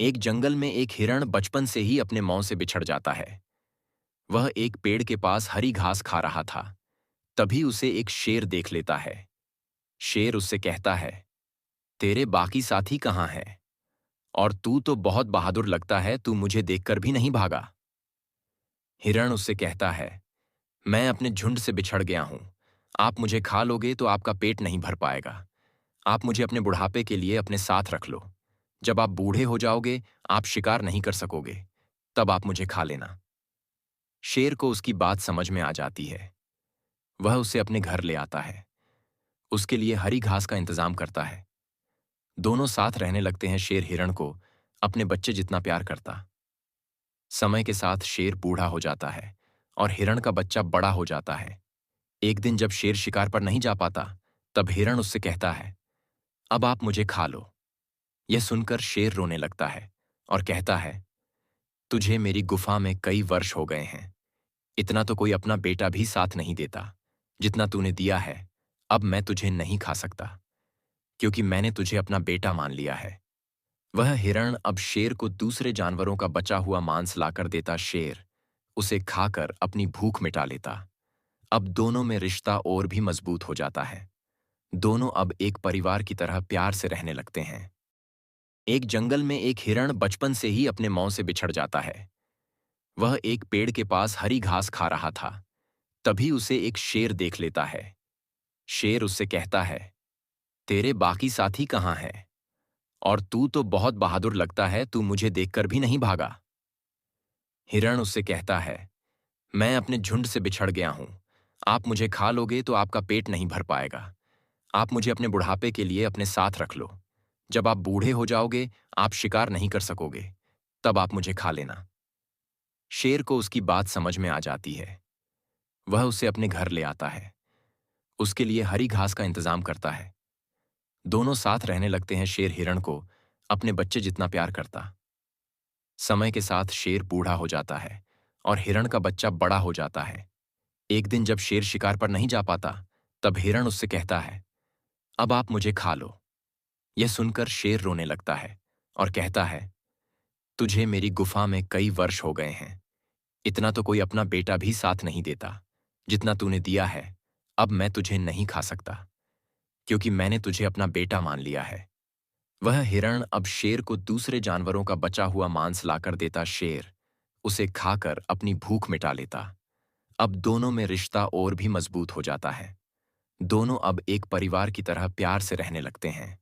एक जंगल में एक हिरण बचपन से ही अपने मां से बिछड़ जाता है। वह एक पेड़ के पास हरी घास खा रहा था। तभी उसे एक शेर देख लेता है। शेर उससे कहता है, तेरे बाकी साथी कहाँ हैं? और तू तो बहुत बहादुर लगता है, तू मुझे देखकर भी नहीं भागा। हिरण उससे कहता है, मैं अपने झुंड से बिछड़ गया हूं। आप मुझे खा लोगे तो आपका पेट नहीं भर पाएगा। आप मुझे अपने बुढ़ापे के लिए अपने साथ रख लो। जब आप बूढ़े हो जाओगे, आप शिकार नहीं कर सकोगे, तब आप मुझे खा लेना। शेर को उसकी बात समझ में आ जाती है। वह उसे अपने घर ले आता है। उसके लिए हरी घास का इंतजाम करता है। दोनों साथ रहने लगते हैं। शेर हिरण को अपने बच्चे जितना प्यार करता। समय के साथ शेर बूढ़ा हो जाता है और हिरण का बच्चा बड़ा हो जाता है। एक दिन जब शेर शिकार पर नहीं जा पाता, तब हिरण उससे कहता है, अब आप मुझे खा लो। यह सुनकर शेर रोने लगता है और कहता है, तुझे मेरी गुफा में कई वर्ष हो गए हैं। इतना तो कोई अपना बेटा भी साथ नहीं देता। जितना तूने दिया है, अब मैं तुझे नहीं खा सकता, क्योंकि मैंने तुझे अपना बेटा मान लिया है। वह हिरण अब शेर को दूसरे जानवरों का बचा हुआ मांस लाकर देता। शेर उसे खाकर अपनी भूख मिटा लेता। अब दोनों में रिश्ता और भी मजबूत हो जाता है। दोनों अब एक परिवार की तरह प्यार से रहने लगते हैं। एक जंगल में एक हिरण बचपन से ही अपने मां से बिछड़ जाता है। वह एक पेड़ के पास हरी घास खा रहा था। तभी उसे एक शेर देख लेता है। शेर उससे कहता है, तेरे बाकी साथी कहाँ हैं? और तू तो बहुत बहादुर लगता है, तू मुझे देखकर भी नहीं भागा। हिरण उससे कहता है, मैं अपने झुंड से बिछड़ गया हूं। आप मुझे खा लोगे तो आपका पेट नहीं भर पाएगा। आप मुझे अपने बुढ़ापे के लिए अपने साथ रख लो। जब आप बूढ़े हो जाओगे, आप शिकार नहीं कर सकोगे, तब आप मुझे खा लेना। शेर को उसकी बात समझ में आ जाती है। वह उसे अपने घर ले आता है। उसके लिए हरी घास का इंतजाम करता है। दोनों साथ रहने लगते हैं। शेर हिरण को अपने बच्चे जितना प्यार करता। समय के साथ शेर बूढ़ा हो जाता है और हिरण का बच्चा बड़ा हो जाता है। एक दिन जब शेर शिकार पर नहीं जा पाता, तब हिरण उससे कहता है, अब आप मुझे खा लो। यह सुनकर शेर रोने लगता है और कहता है, तुझे मेरी गुफा में कई वर्ष हो गए हैं। इतना तो कोई अपना बेटा भी साथ नहीं देता। जितना तूने दिया है, अब मैं तुझे नहीं खा सकता, क्योंकि मैंने तुझे अपना बेटा मान लिया है। वह हिरण अब शेर को दूसरे जानवरों का बचा हुआ मांस लाकर देता। शेर उसे खाकर अपनी भूख मिटा लेता। अब दोनों में रिश्ता और भी मजबूत हो जाता है। दोनों अब एक परिवार की तरह प्यार से रहने लगते हैं।